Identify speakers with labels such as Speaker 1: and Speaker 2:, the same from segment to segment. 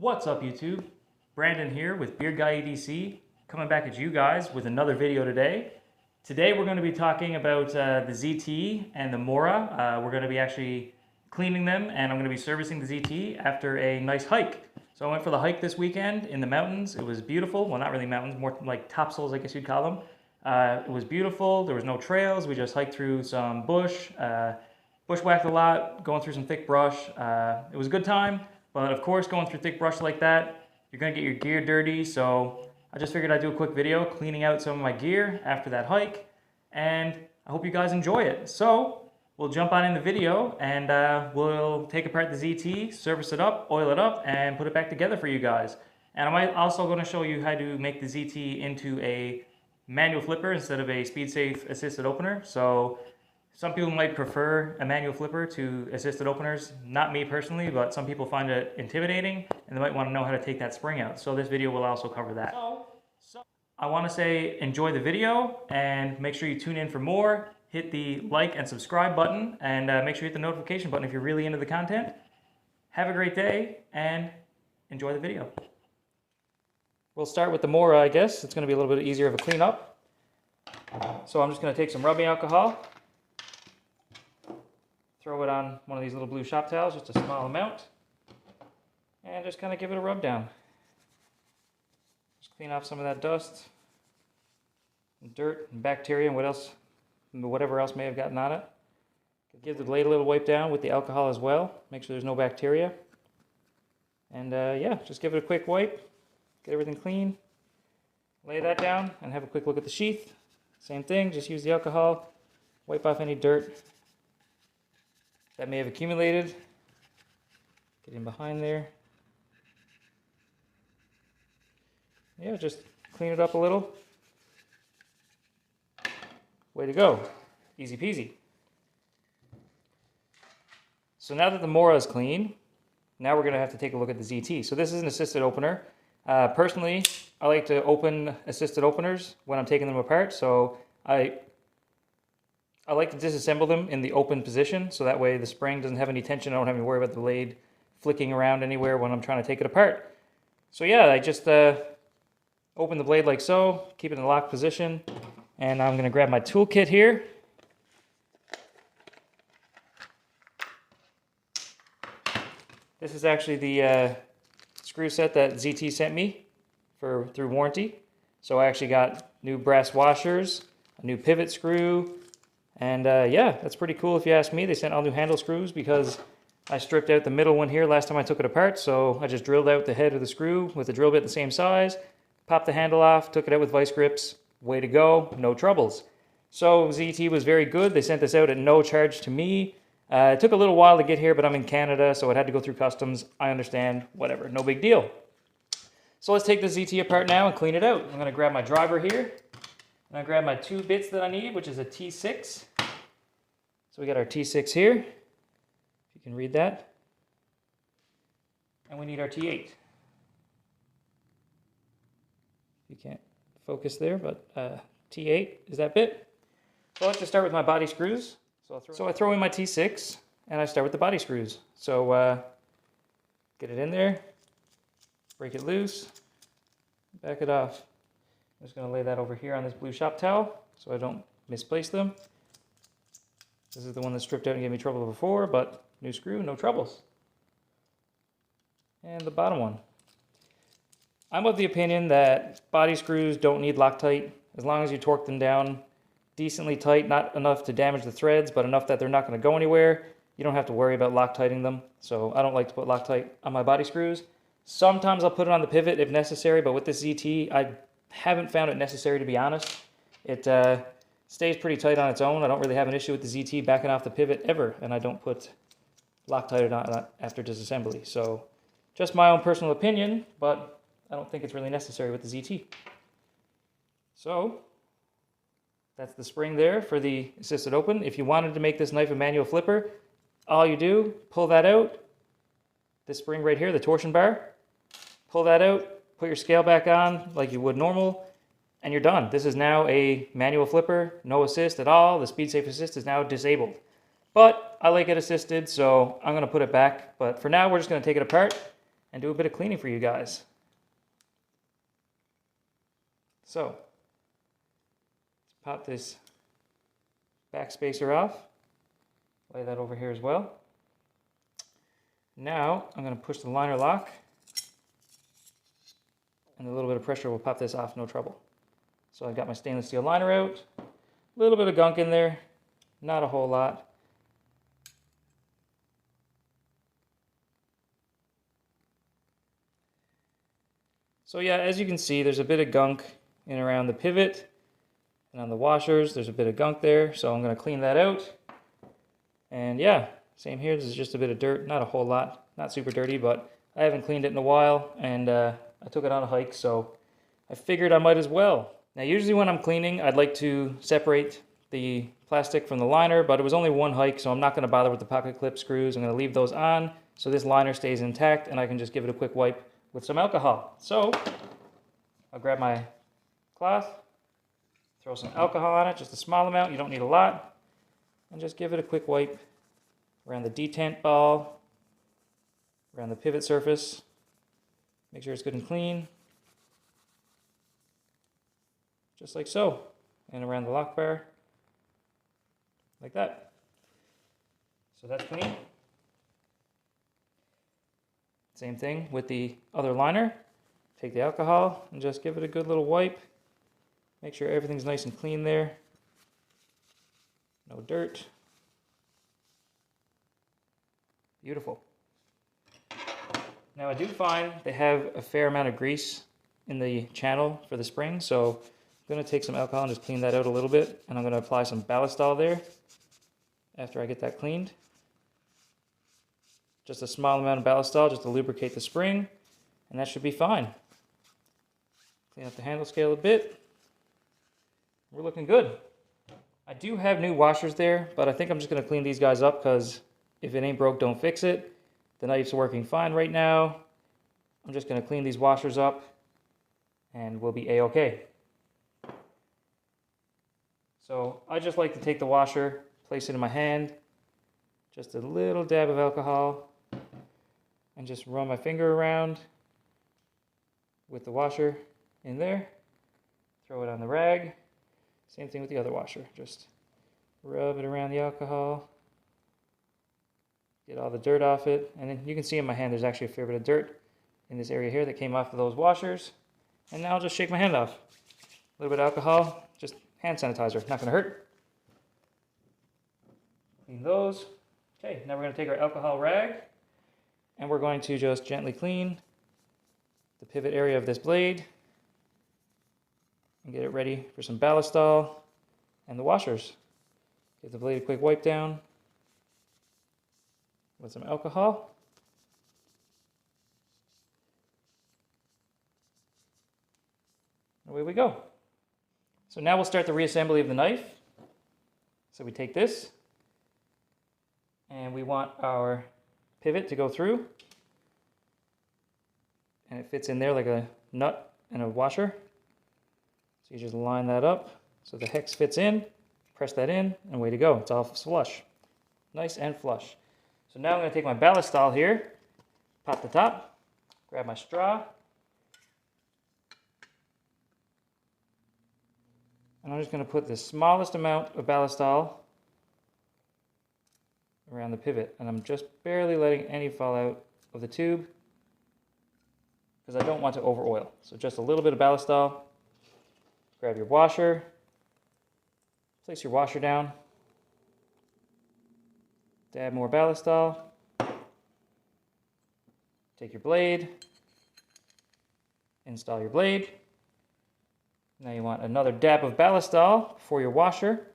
Speaker 1: What's up YouTube? Brandon here with Beard Guy EDC, coming back at you guys with another video today. Today we're going to be talking about the ZT and the Mora. We're going to be actually cleaning them, and I'm going to be servicing the ZT after a nice hike. So I went for the hike this weekend in the mountains. It was beautiful. Well, not really mountains, more like topsoils I guess you'd call them. It was beautiful. There was no trails. We just hiked through some bush, bushwhacked a lot, going through some thick brush. It was a good time. But of course, going through thick brush like that, you're going to get your gear dirty, so I just figured I'd do a quick video cleaning out some of my gear after that hike, and I hope you guys enjoy it. So, we'll jump on in the video, and we'll take apart the ZT, service it up, oil it up, and put it back together for you guys. And I'm also going to show you how to make the ZT into a manual flipper instead of a speed-safe assisted opener. So, some people might prefer a manual flipper to assisted openers. Not me personally, but some people find it intimidating and they might want to know how to take that spring out. So this video will also cover that. So I want to say enjoy the video and make sure you tune in for more. Hit the like and subscribe button and make sure you hit the notification button if you're really into the content. Have a great day and enjoy the video. We'll start with the Mora, I guess. It's going to be a little bit easier of a cleanup. So I'm just going to take some rubbing alcohol. Throw it on one of these little blue shop towels, just a small amount, and just kind of give it a rub down. Just clean off some of that dust, and dirt, and bacteria, and whatever else may have gotten on it. Give the blade a little wipe down with the alcohol as well. Make sure there's no bacteria. And yeah, just give it a quick wipe, get everything clean. Lay that down, and have a quick look at the sheath. Same thing, just use the alcohol, wipe off any dirt that may have accumulated. Get in behind there. Yeah, just clean it up a little. Way to go. Easy peasy. So now that the Mora is clean, now we're going to have to take a look at the ZT. So this is an assisted opener. Personally, I like to open assisted openers when I'm taking them apart. So I like to disassemble them in the open position, so that way the spring doesn't have any tension. I don't have to worry about the blade flicking around anywhere when I'm trying to take it apart. So yeah, I just open the blade like so, keep it in the locked position, and I'm going to grab my toolkit here. This is actually the screw set that ZT sent me through warranty. So I actually got new brass washers, a new pivot screw, and yeah, that's pretty cool if you ask me. They sent all new handle screws because I stripped out the middle one here last time I took it apart. So I just drilled out the head of the screw with a drill bit the same size, popped the handle off, took it out with vice grips. Way to go, no troubles. So ZT was very good. They sent this out at no charge to me. It took a little while to get here, but I'm in Canada, so it had to go through customs. I understand, whatever, no big deal. So let's take the ZT apart now and clean it out. I'm going to grab my driver here. And I grab my two bits that I need, which is a T6. So we got our T6 here, if you can read that. And we need our T8. You can't focus there, but T8 is that bit. So let's just start with my body screws. So I throw in my T6, and I start with the body screws. So get it in there, break it loose, back it off. I'm just going to lay that over here on this blue shop towel so I don't misplace them. This is the one that stripped out and gave me trouble before, but new screw, no troubles. And the bottom one. I'm of the opinion that body screws don't need Loctite. As long as you torque them down decently tight, not enough to damage the threads, but enough that they're not going to go anywhere, you don't have to worry about Loctiting them. So I don't like to put Loctite on my body screws. Sometimes I'll put it on the pivot if necessary, but with this ZT, I haven't found it necessary, to be honest. It stays pretty tight on its own. I don't really have an issue with the ZT backing off the pivot ever, and I don't put Loctite on after disassembly. So just my own personal opinion, but I don't think it's really necessary with the ZT. So that's the spring there for the assisted open. If you wanted to make this knife a manual flipper, all you do, pull that out, this spring right here, the torsion bar, pull that out, put your scale back on like you would normal, and you're done. This is now a manual flipper, no assist at all. The speed safe assist is now disabled. But I like it assisted, so I'm going to put it back. But for now, we're just going to take it apart and do a bit of cleaning for you guys. So, let's pop this back spacer off. Lay that over here as well. Now, I'm going to push the liner lock, and a little bit of pressure will pop this off, no trouble. So I've got my stainless steel liner out, a little bit of gunk in there, not a whole lot. So yeah, as you can see, there's a bit of gunk in around the pivot and on the washers. There's a bit of gunk there, so I'm going to clean that out. And yeah, same here. This is just a bit of dirt, not a whole lot, not super dirty, but I haven't cleaned it in a while, and I took it on a hike, so I figured I might as well. Now usually when I'm cleaning, I'd like to separate the plastic from the liner, but it was only one hike, so I'm not going to bother with the pocket clip screws. I'm going to leave those on so this liner stays intact, and I can just give it a quick wipe with some alcohol. So I'll grab my cloth, throw some alcohol on it, just a small amount, you don't need a lot, and just give it a quick wipe around the detent ball, around the pivot surface. Make sure it's good and clean, just like so, and around the lock bar, like that. So that's clean. Same thing with the other liner. Take the alcohol and just give it a good little wipe. Make sure everything's nice and clean there. No dirt. Beautiful. Now I do find they have a fair amount of grease in the channel for the spring, so I'm going to take some alcohol and just clean that out a little bit, and I'm going to apply some ballistol there after I get that cleaned. Just a small amount of ballistol just to lubricate the spring, and that should be fine. Clean up the handle scale a bit. We're looking good. I do have new washers there, but I think I'm just going to clean these guys up because if it ain't broke, don't fix it. The knife's working fine right now. I'm just going to clean these washers up and we'll be a-okay. So I just like to take the washer, place it in my hand, just a little dab of alcohol, and just run my finger around with the washer in there. Throw it on the rag. Same thing with the other washer. Just rub it around the alcohol. Get all the dirt off it. And then you can see in my hand there's actually a fair bit of dirt in this area here that came off of those washers. And now I'll just shake my hand off. A little bit of alcohol, just hand sanitizer, not going to hurt. Clean those. Okay, now we're going to take our alcohol rag and we're going to just gently clean the pivot area of this blade and get it ready for some ballistol and the washers. Give the blade a quick wipe down with some alcohol. Away we go. So now we'll start the reassembly of the knife. So we take this and we want our pivot to go through, and it fits in there like a nut in a washer. So you just line that up so the hex fits in, press that in, and away to go. It's all flush. Nice and flush. So now I'm going to take my ballistol here, pop the top, grab my straw, and I'm just going to put the smallest amount of ballistol around the pivot, and I'm just barely letting any fall out of the tube because I don't want to over oil. So just a little bit of ballistol. Grab your washer, place your washer down, dab more ballistol, take your blade, install your blade. Now you want another dab of ballistol for your washer,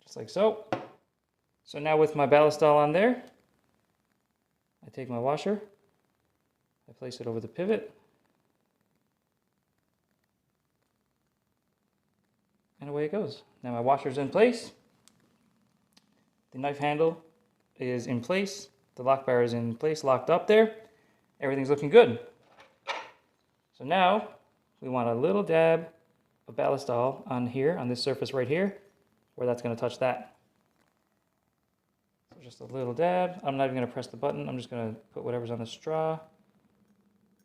Speaker 1: just like so. So now with my ballistol on there, I take my washer, I place it over the pivot, and away it goes. Now my washer's in place, the knife handle is in place, the lock bar is in place, locked up there, everything's looking good. So now we want a little dab of ballistol on here, on this surface right here, where that's going to touch that. So just a little dab. I'm not even going to press the button. I'm just going to put whatever's on the straw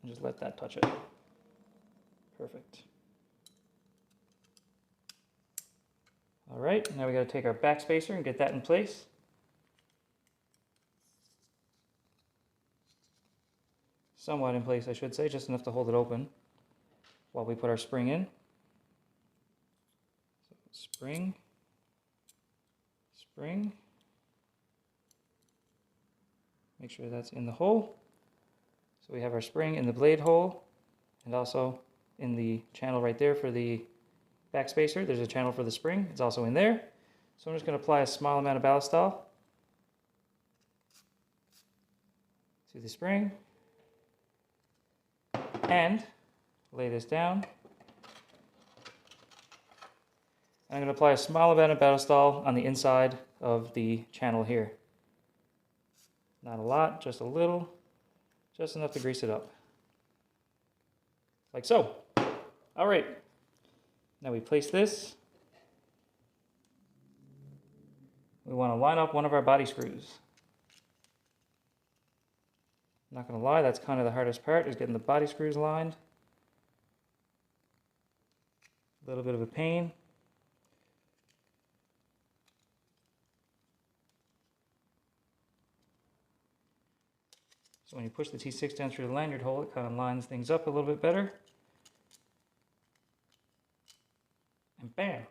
Speaker 1: and just let that touch it. Perfect. All right, now we got to take our back spacer and get that in place. Somewhat in place, I should say, just enough to hold it open while we put our spring in. So spring, spring. Make sure that's in the hole. So we have our spring in the blade hole and also in the channel right there for the back spacer. There's a channel for the spring. It's also in there. So I'm just going to apply a small amount of ballastol to the spring and lay this down. I'm going to apply a small amount of ballastol on the inside of the channel here. Not a lot, just a little, just enough to grease it up. Like so. All right. Now we place this. We want to line up one of our body screws. Not going to lie, that's kind of the hardest part, is getting the body screws lined. A little bit of a pain. So when you push the T6 down through the lanyard hole, it kind of lines things up a little bit better. And bam!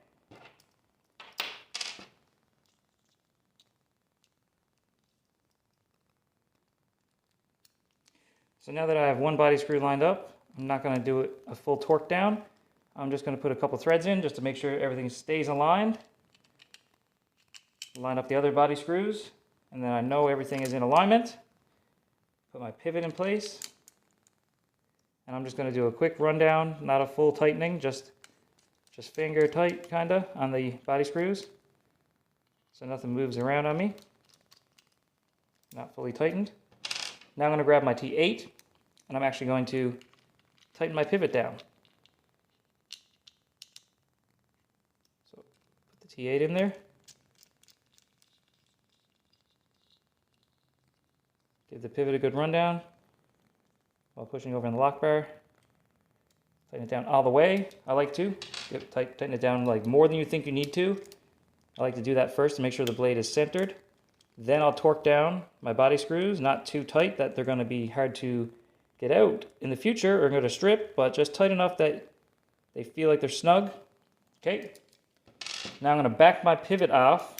Speaker 1: So now that I have one body screw lined up, I'm not going to do it a full torque down. I'm just going to put a couple threads in just to make sure everything stays aligned. Line up the other body screws, and then I know everything is in alignment. Put my pivot in place, and I'm just going to do a quick rundown, not a full tightening, just finger tight kind of on the body screws, so nothing moves around on me. Not fully tightened. Now I'm going to grab my T8, and I'm actually going to tighten my pivot down. So put the T8 in there. Give the pivot a good rundown while pushing over on the lock bar. Tighten it down all the way. I like to tighten it down like more than you think you need to. I like to do that first to make sure the blade is centered. Then I'll torque down my body screws, not too tight that they're going to be hard to get out in the future or going to strip, but just tight enough that they feel like they're snug. Okay. Now I'm going to back my pivot off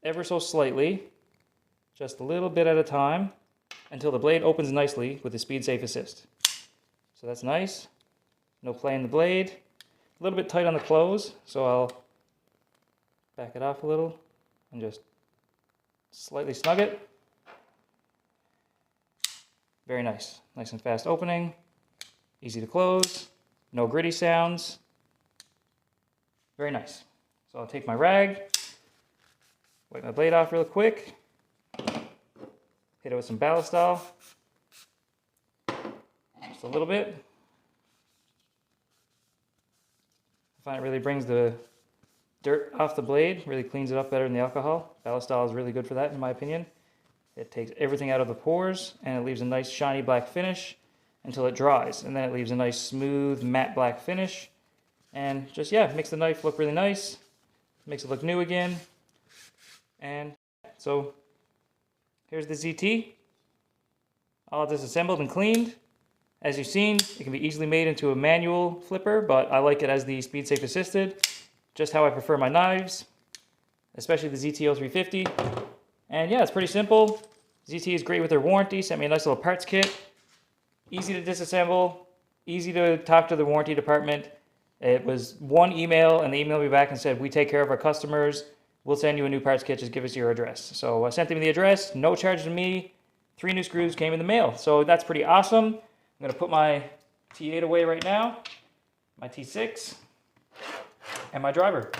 Speaker 1: ever so slightly, just a little bit at a time, until the blade opens nicely with the Speed Safe Assist. So that's nice. No play in the blade. A little bit tight on the close, so I'll back it off a little and just slightly snug it. Very nice. Nice and fast opening. Easy to close. No gritty sounds. Very nice. So I'll take my rag, wipe my blade off real quick. Hit it with some ballastol. Just a little bit. I find it really brings the dirt off the blade, really cleans it up better than the alcohol. Ballastol is really good for that, in my opinion. It takes everything out of the pores, and it leaves a nice shiny black finish until it dries. And then it leaves a nice smooth matte black finish. And just, yeah, makes the knife look really nice. Makes it look new again. And so here's the ZT, all disassembled and cleaned. As you've seen, it can be easily made into a manual flipper, but I like it as the Speed Safe Assisted, just how I prefer my knives, especially the ZT0350. And yeah, it's pretty simple. ZT is great with their warranty, sent me a nice little parts kit. Easy to disassemble, easy to talk to the warranty department. It was one email, and they emailed me back and said, we take care of our customers. We'll send you a new parts kit, just give us your address. So I sent them the address, no charge to me. 3 new screws came in the mail. So that's pretty awesome. I'm going to put my T8 away right now, my T6, and my driver.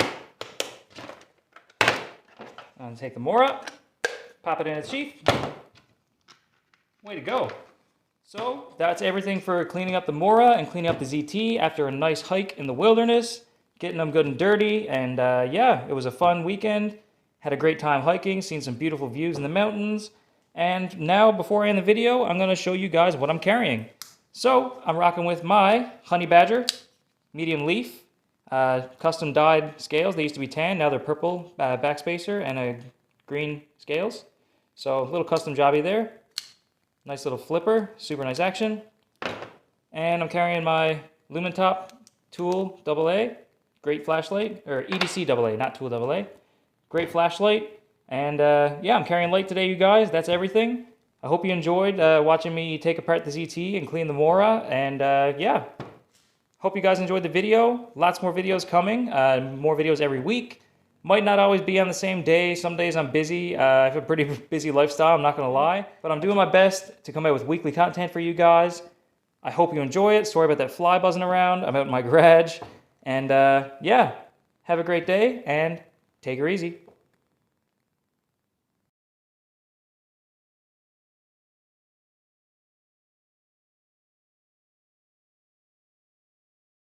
Speaker 1: I'm going to take the Mora, pop it in its sheath. Way to go. So that's everything for cleaning up the Mora and cleaning up the ZT after a nice hike in the wilderness. getting them good and dirty. And yeah, it was a fun weekend. Had a great time hiking, seen some beautiful views in the mountains. And now, before I end the video, I'm going to show you guys what I'm carrying. So, I'm rocking with my Honey Badger medium leaf, custom dyed scales. They used to be tan, now they're purple backspacer and a green scales. So, a little custom jobby there. Nice little flipper, super nice action. And I'm carrying my Lumentop Tool AA, great flashlight, or EDC AA, not Tool AA. Great flashlight. And yeah, I'm carrying light today, you guys. That's everything. I hope you enjoyed watching me take apart the ZT and clean the Mora. And yeah, hope you guys enjoyed the video. Lots more videos coming. More videos every week. Might not always be on the same day. Some days I'm busy. I have a pretty busy lifestyle, I'm not going to lie. But I'm doing my best to come out with weekly content for you guys. I hope you enjoy it. Sorry about that fly buzzing around. I'm out in my garage. And yeah, have a great day and take her easy.